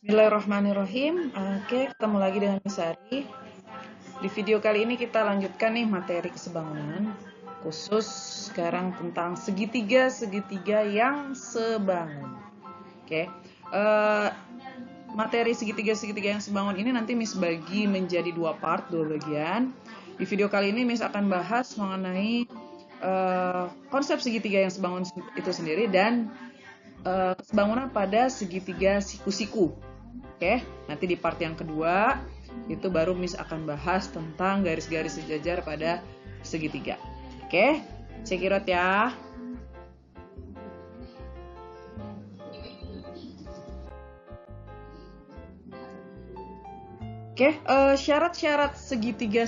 Bismillahirrahmanirrahim. Oke, ketemu lagi dengan Miss Ari. Di video kali ini kita lanjutkan nih materi kesebangunan, khusus sekarang tentang segitiga yang sebangun. Oke, materi segitiga yang sebangun ini nanti Miss bagi menjadi dua bagian. Di video kali ini Miss akan bahas mengenai konsep segitiga yang sebangun itu sendiri dan kesebangunan pada segitiga siku-siku. Oke, nanti di part yang kedua itu baru Miss akan bahas tentang garis-garis sejajar pada segitiga. Oke, check it out ya. Oke, syarat-syarat segitiga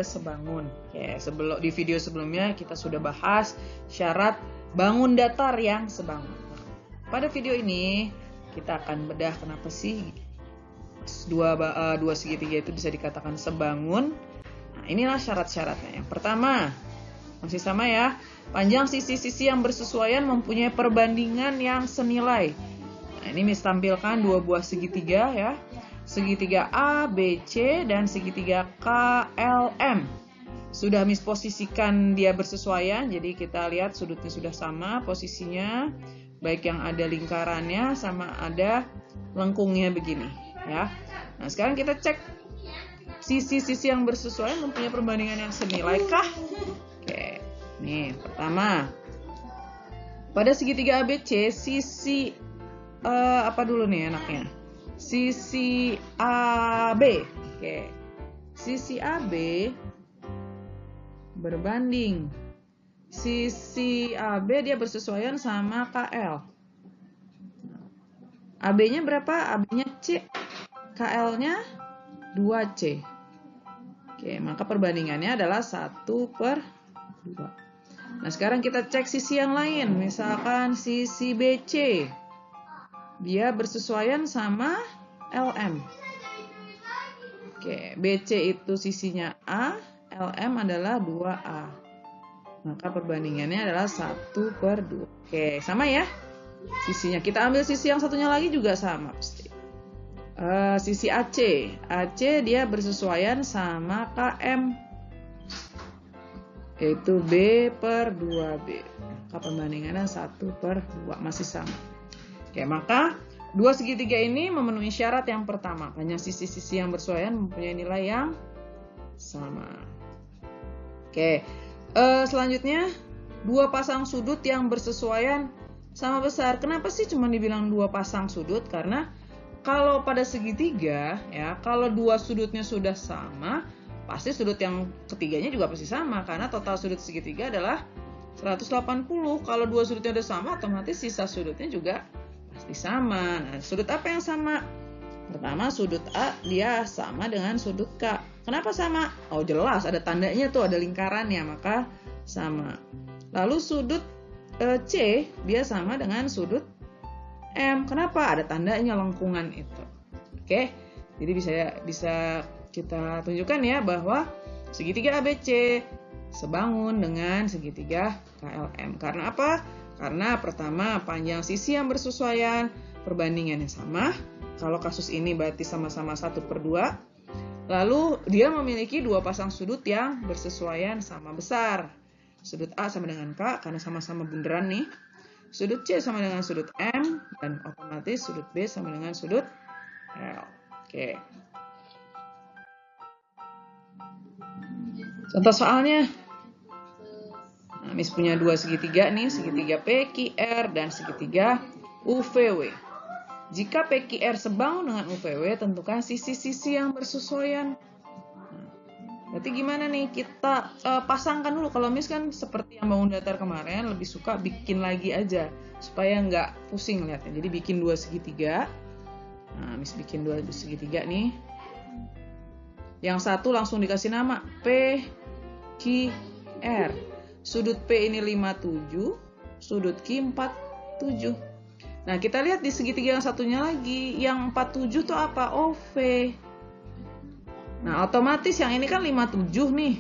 sebangun. Oke, di video sebelumnya kita sudah bahas syarat bangun datar yang sebangun. Pada video ini kita akan bedah kenapa sih dua segitiga itu bisa dikatakan sebangun. Nah, inilah syarat-syaratnya. Yang pertama, masih sama ya, panjang sisi-sisi yang bersesuaian mempunyai perbandingan yang senilai. Nah, ini Miss tampilkan dua buah segitiga ya, segitiga ABC dan segitiga KLM. Sudah Miss posisikan dia bersesuaian, jadi kita lihat sudutnya sudah sama posisinya, baik yang ada lingkarannya sama ada lengkungnya begini ya. Nah, sekarang kita cek sisi-sisi yang bersesuaian mempunyai perbandingan yang senilai kah? Oke, nih pertama pada segitiga ABC sisi apa dulu nih enaknya? Sisi AB. Oke, sisi AB berbanding sisi AB dia bersesuaian sama KL. AB-nya berapa? AB-nya C. KL-nya 2C. Oke, maka perbandingannya adalah 1/2. Nah, sekarang kita cek sisi yang lain. Misalkan sisi BC. Dia bersesuaian sama LM. Oke, BC itu sisinya A, LM adalah 2A. Maka perbandingannya adalah 1/2. Oke, sama ya. Sisinya. Kita ambil sisi yang satunya lagi juga sama pasti. Sisi AC. AC dia bersesuaian sama KM. Yaitu B/2B. Maka perbandingannya 1/2. Masih sama. Oke, maka dua segitiga ini memenuhi syarat yang pertama. Hanya sisi-sisi yang bersesuaian mempunyai nilai yang sama. Oke. Selanjutnya, dua pasang sudut yang bersesuaian sama besar. Kenapa sih cuma dibilang dua pasang sudut? Karena kalau pada segitiga ya, kalau dua sudutnya sudah sama, pasti sudut yang ketiganya juga pasti sama karena total sudut segitiga adalah 180. Kalau dua sudutnya udah sama, otomatis sisa sudutnya juga pasti sama. Nah, sudut apa yang sama? Pertama, sudut A dia sama dengan sudut K. Kenapa sama? Oh, jelas ada tandanya tuh, ada lingkarannya, maka sama. Lalu sudut C dia sama dengan sudut M. Kenapa? Ada tandanya lengkungan itu. Oke. Jadi bisa kita tunjukkan ya bahwa segitiga ABC sebangun dengan segitiga KLM. Karena apa? Karena pertama, panjang sisi yang bersesuaian, perbandingannya sama. Kalau kasus ini berarti sama-sama 1/2. Lalu dia memiliki dua pasang sudut yang bersesuaian sama besar. Sudut A sama dengan K karena sama-sama bunderan nih. Sudut C sama dengan sudut M dan otomatis sudut B sama dengan sudut L. Oke. Contoh soalnya. Nah, Miss punya dua segitiga nih, segitiga PQR dan segitiga UVW. Jika PQR sebangun dengan UVW, tentukan sisi-sisi yang bersesuaian. Berarti gimana nih, kita pasangkan dulu. Kalau Miss kan seperti yang bangun datar kemarin, lebih suka bikin lagi aja supaya nggak pusing lihatnya. Jadi bikin dua segitiga. Nah, Miss bikin dua segitiga nih. Yang satu langsung dikasih nama P, Q, R. Sudut P ini 57, sudut Q 47. Nah, kita lihat di segitiga yang satunya lagi, yang 47 itu apa? OV. Nah, otomatis yang ini kan 57 nih.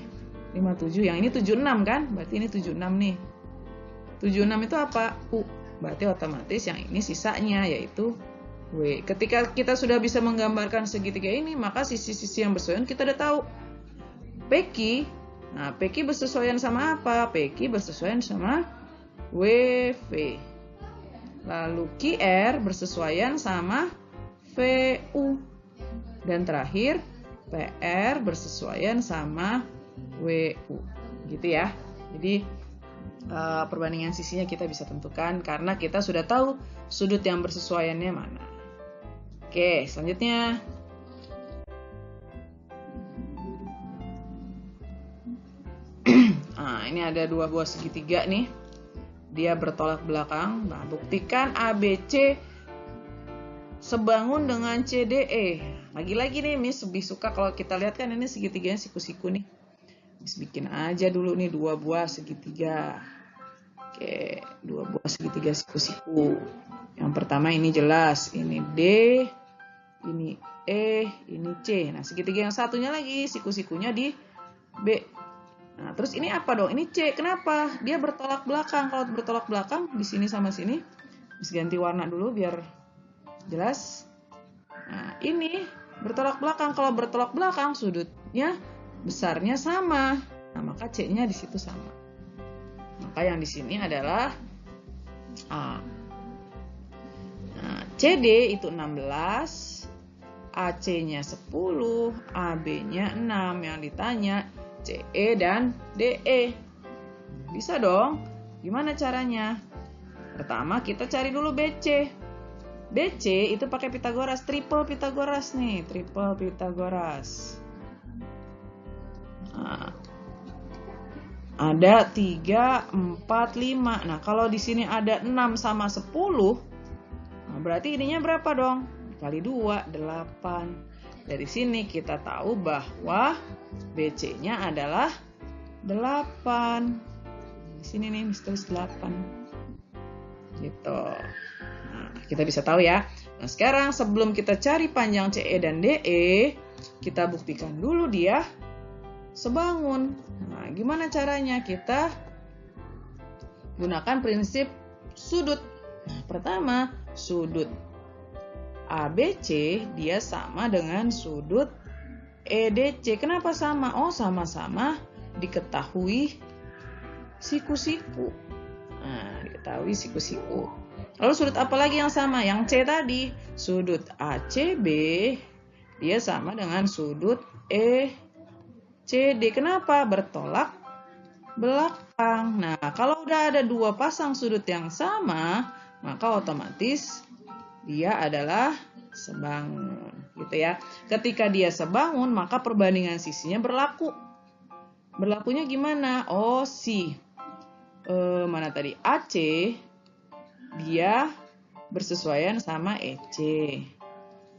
57, yang ini 76 kan? Berarti ini 76 nih. 76 itu apa? U. Berarti otomatis yang ini sisanya yaitu W. Ketika kita sudah bisa menggambarkan segitiga ini, maka sisi-sisi yang bersesuaian kita udah tahu. PQ, nah PQ bersesuaian sama apa? PQ bersesuaian sama WV. Lalu QR bersesuaian sama VU. Dan terakhir PR bersesuaian sama WU. Gitu ya. Jadi perbandingan sisinya kita bisa tentukan karena kita sudah tahu sudut yang bersesuaiannya mana. Oke, selanjutnya. Nah, ini ada dua buah segitiga nih. Dia bertolak belakang. Nah, buktikan ABC sebangun dengan CDE. Lagi-lagi nih, Miss lebih suka kalau kita lihat kan ini segitiganya siku-siku nih. Miss bikin aja dulu nih dua buah segitiga. Oke, dua buah segitiga siku-siku. Yang pertama ini jelas, ini D, ini E, ini C. Nah, segitiga yang satunya lagi, siku-sikunya di B. Nah, terus ini apa dong? Ini C. Kenapa? Dia bertolak belakang. Kalau bertolak belakang, di sini sama sini. Bisa ganti warna dulu biar jelas. Nah, ini bertolak belakang. Kalau bertolak belakang, sudutnya besarnya sama. Nah, maka C-nya di situ sama. Maka yang di sini adalah A. Nah, CD itu 16, AC-nya 10, AB-nya 6. Yang ditanya CE dan DE. Bisa dong. Gimana caranya? Pertama kita cari dulu BC. BC itu pakai Pitagoras, triple Pitagoras nih, triple Pitagoras. Nah, ada 3, 4, 5. Nah, kalau di sini ada 6 sama 10, nah berarti ininya berapa dong? Kali 2, 8. Dari sini kita tahu bahwa BC-nya adalah 8. Di sini nih, tulis 8. Gitu. Nah, kita bisa tahu ya. Nah, sekarang sebelum kita cari panjang CE dan DE, kita buktikan dulu dia sebangun. Nah, gimana caranya? Kita gunakan prinsip sudut. Pertama, sudut ABC dia sama dengan sudut EDC. Kenapa sama? Oh, sama-sama diketahui siku-siku. Nah, diketahui siku-siku. Lalu sudut apa lagi yang sama? Yang C tadi. Sudut ACB dia sama dengan sudut ECD. Kenapa? Bertolak belakang. Nah, kalau udah ada dua pasang sudut yang sama, maka otomatis dia adalah sebangun, gitu ya. Ketika dia sebangun, maka perbandingan sisinya berlaku. Berlakunya gimana? Oh, mana tadi? AC dia bersesuaian sama EC.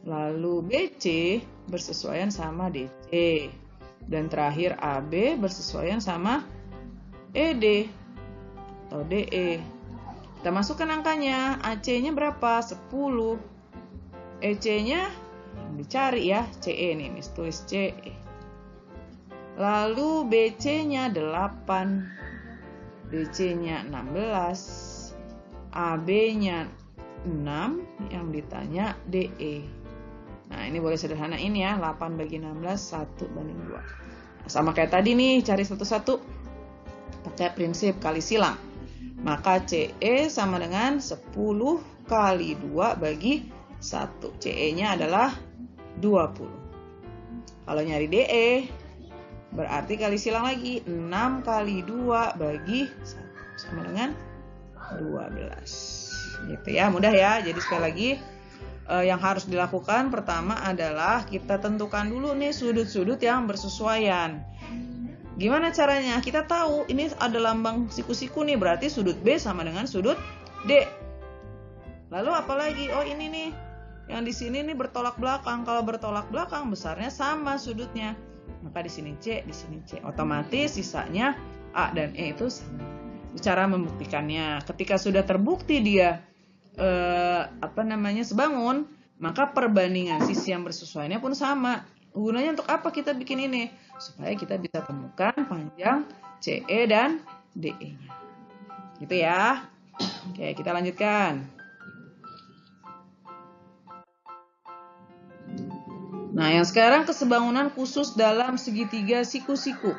Lalu BC bersesuaian sama DC. Dan terakhir AB bersesuaian sama ED atau DE. Kita masukkan angkanya. AC-nya berapa? 10. EC-nya dicari ya. CE nih, Miss tulis CE. Lalu BC-nya 8. BC-nya 16. AB-nya 6. Yang ditanya DE. Nah, ini boleh sederhanain ya. 8 bagi 16, 1 banding 2. Nah, sama kayak tadi nih, cari satu-satu. Pakai prinsip kali silang. Maka CE sama dengan 10 kali 2 bagi 1. CE-nya adalah 20. Kalau nyari DE, berarti kali silang lagi. 6 kali 2 bagi 1. Sama dengan 12. Gitu ya, mudah ya. Jadi sekali lagi, yang harus dilakukan pertama adalah kita tentukan dulu nih sudut-sudut yang bersesuaian. Gimana caranya? Kita tahu ini ada lambang siku-siku nih, berarti sudut B sama dengan sudut D. Lalu apa lagi? Oh, ini nih. Yang di sini nih bertolak belakang. Kalau bertolak belakang besarnya sama sudutnya. Maka di sini C, di sini C. Otomatis sisanya A dan E itu sama. Cara membuktikannya, ketika sudah terbukti dia sebangun, maka perbandingan sisi yang bersesuaiannya pun sama. Gunanya untuk apa kita bikin ini? Supaya kita bisa temukan panjang CE dan DE-nya. Gitu ya. Oke, kita lanjutkan. Nah, yang sekarang kesebangunan khusus dalam segitiga siku-siku.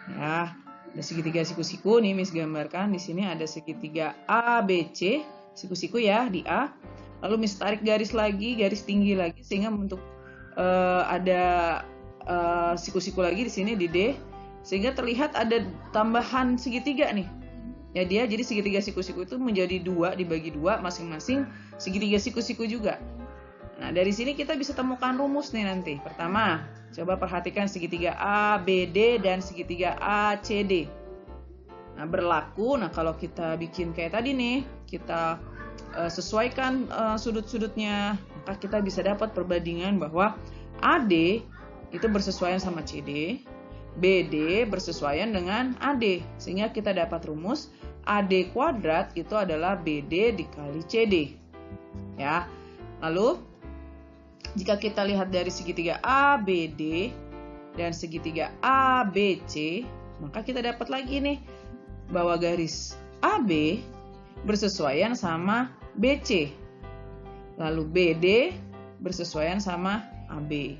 Ya, ada segitiga siku-siku nih Miss gambarkan. Di sini ada segitiga ABC, siku-siku ya di A. Lalu Miss tarik garis lagi, garis tinggi lagi sehingga membentuk ada siku-siku lagi di sini di D, sehingga terlihat ada tambahan segitiga nih. Ya dia jadi segitiga siku-siku itu menjadi dua, dibagi dua masing-masing segitiga siku-siku juga. Nah, dari sini kita bisa temukan rumus nih nanti. Pertama, coba perhatikan segitiga ABD dan segitiga ACD. Nah, berlaku. Nah, kalau kita bikin kayak tadi nih, kita sesuaikan sudut-sudutnya, maka kita bisa dapat perbandingan bahwa AD itu bersesuaian sama CD, BD bersesuaian dengan AD. Sehingga kita dapat rumus AD kuadrat itu adalah BD dikali CD. Ya. Lalu jika kita lihat dari segitiga ABD dan segitiga ABC, maka kita dapat lagi nih bahwa garis AB bersesuaian sama BC. Lalu BD bersesuaian sama AB.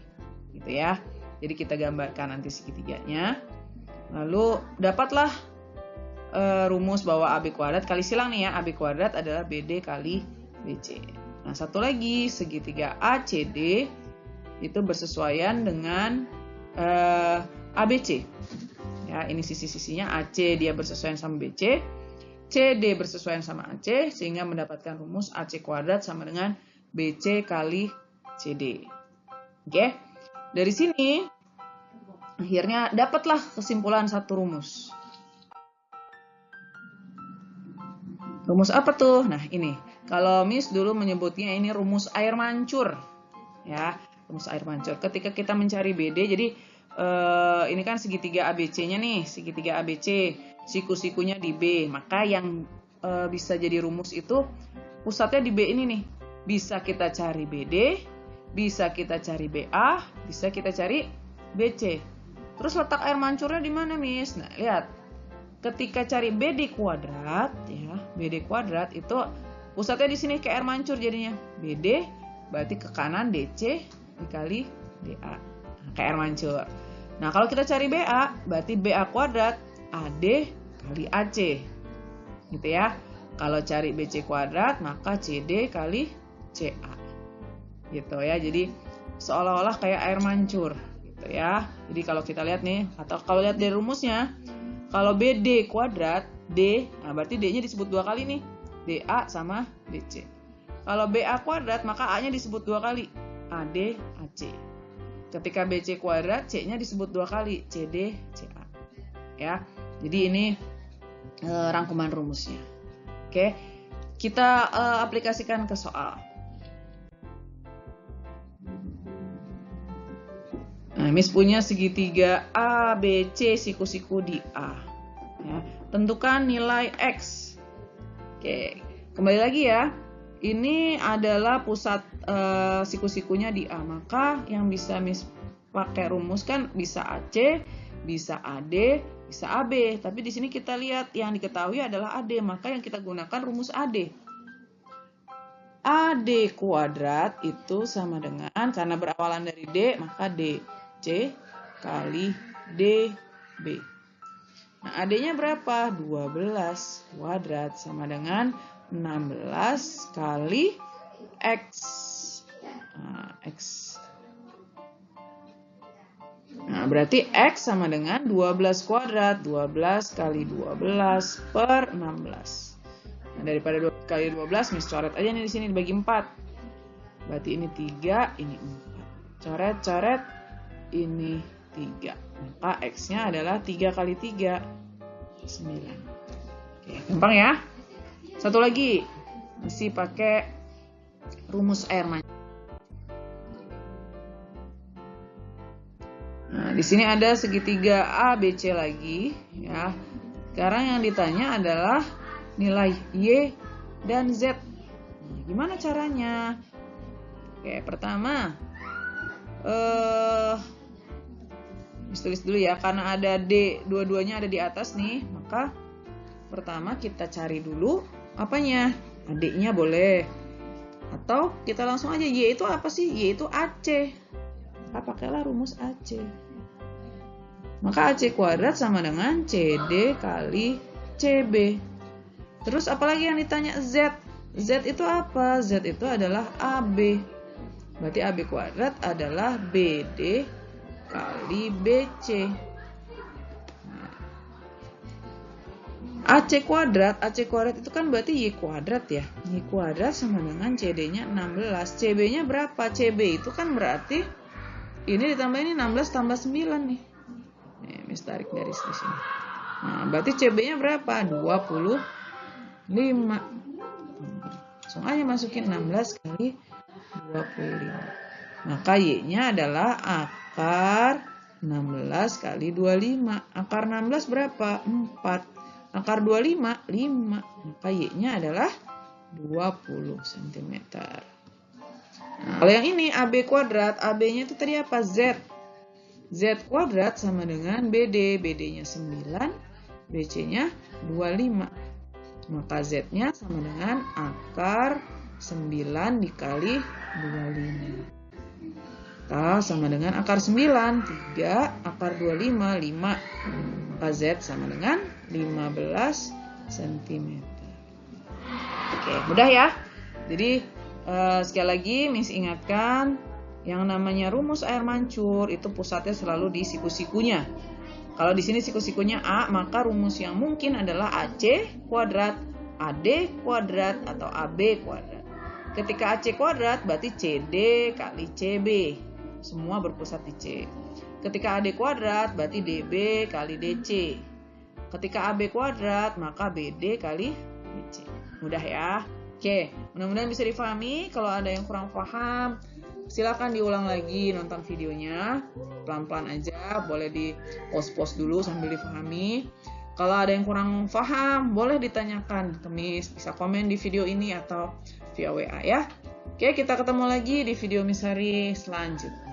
Gitu ya. Jadi kita gambarkan nanti segitiganya. Lalu dapatlah rumus bahwa AB kuadrat kali silang nih ya, AB kuadrat adalah BD kali BC. Nah, satu lagi segitiga ACD itu bersesuaian dengan ABC. Ya, ini sisi-sisinya AC dia bersesuaian sama BC, CD bersesuaian sama AC sehingga mendapatkan rumus AC kuadrat sama dengan BC kali CD. Oke. Dari sini akhirnya dapatlah kesimpulan satu rumus. Rumus apa tuh? Nah, ini. Kalau Miss dulu menyebutnya ini rumus air mancur. Ya, rumus air mancur. Ketika kita mencari BD, jadi ini kan segitiga ABC-nya nih, segitiga ABC, siku-sikunya di B. Maka yang bisa jadi rumus itu pusatnya di B ini nih. Bisa kita cari BD, bisa kita cari BA, bisa kita cari BC. Terus letak air mancurnya di mana, Miss? Nah, lihat. Ketika cari BD kuadrat, ya, BD kuadrat itu pusatnya di sini ke air mancur jadinya. BD berarti ke kanan DC dikali DA. Nah, ke air mancur. Nah, kalau kita cari BA, berarti BA kuadrat AD kali AC. Gitu ya. Kalau cari BC kuadrat, maka CD kali CA. Gitu ya. Jadi seolah-olah kayak air mancur, gitu ya. Jadi kalau kita lihat nih, atau kalau lihat dari rumusnya, kalau BD kuadrat, D, nah berarti D-nya disebut dua kali nih. DA sama DC. Kalau BA kuadrat, maka A-nya disebut dua kali. AD, AC. Ketika BC kuadrat, C-nya disebut dua kali. CD, CA. Ya, jadi ini rangkuman rumusnya. Oke, kita aplikasikan ke soal. Nah, Miss punya segitiga ABC siku-siku di A. Ya, tentukan nilai X. Oke, kembali lagi ya. Ini adalah pusat siku-sikunya di A. Maka yang bisa Miss pakai rumus kan bisa AC, bisa AD, bisa AB. Tapi di sini kita lihat yang diketahui adalah AD. Maka yang kita gunakan rumus AD. AD kuadrat itu sama dengan, karena berawalan dari D, maka DC kali DB. Nah, AD-nya berapa? 12 kuadrat sama dengan 16 kali X. Nah, X. Nah, berarti X sama dengan 12 kuadrat. 12 kali 12 per 16. Nah, daripada 2 kali 12, Miss coret aja nih di sini dibagi 4. Berarti ini 3, ini 4. Coret-coret, ini 3. Maka X-nya adalah 3 kali 3, 9. Oke, gampang ya. Satu lagi, mesti pakai rumus air mancur. Nah, di sini ada segitiga ABC lagi, ya. Sekarang yang ditanya adalah nilai Y dan Z. Nah, gimana caranya? Oke, pertama, tulis dulu ya, karena ada D, dua-duanya ada di atas nih, maka pertama kita cari dulu apanya? AD-nya boleh. Atau kita langsung aja, Y itu apa sih? Y itu AC. pakailah rumus AC. Maka AC kuadrat sama dengan CD kali CB. Terus apalagi yang ditanya Z? Z itu apa? Z itu adalah AB. Berarti AB kuadrat adalah BD kali BC. AC kuadrat itu kan berarti Y kuadrat ya. Y kuadrat sama dengan CD-nya 16. CB-nya berapa? CB itu kan berarti ini ditambah ini 16 tambah 9 nih. Mis tarik garis di sini. Nah, berarti CB-nya berapa? 25. Langsung aja masukin 16 kali 25. Maka Y-nya adalah akar 16 kali 25. Akar 16 berapa? 4. Akar 25, 5. Maka Y-nya adalah 20 cm. Nah, kalau yang ini AB kuadrat, AB-nya itu tadi apa? Z. Z kuadrat sama dengan BD. BD-nya 9, BC-nya 25. Maka Z-nya sama dengan akar 9 dikali 25. Maka sama dengan akar 9, 3, akar 25, 5. Maka Z sama dengan 15 cm. Oke, mudah ya. Jadi sekali lagi Miss ingatkan, yang namanya rumus air mancur itu pusatnya selalu di siku-sikunya. Kalau di sini siku-sikunya A, maka rumus yang mungkin adalah AC kuadrat, AD kuadrat, atau AB kuadrat. Ketika AC kuadrat berarti CD kali CB. Semua berpusat di C. Ketika AD kuadrat berarti DB kali DC. Ketika AB kuadrat maka BD kali BC. Mudah ya. Oke, mudah-mudahan bisa difahami. Kalau ada yang kurang paham, silakan diulang lagi nonton videonya. Pelan-pelan aja, boleh di pause dulu sambil difahami. Kalau ada yang kurang paham, boleh ditanyakan ke Miss, bisa komen di video ini atau via WA ya. Oke, kita ketemu lagi di video Miss Hari selanjutnya.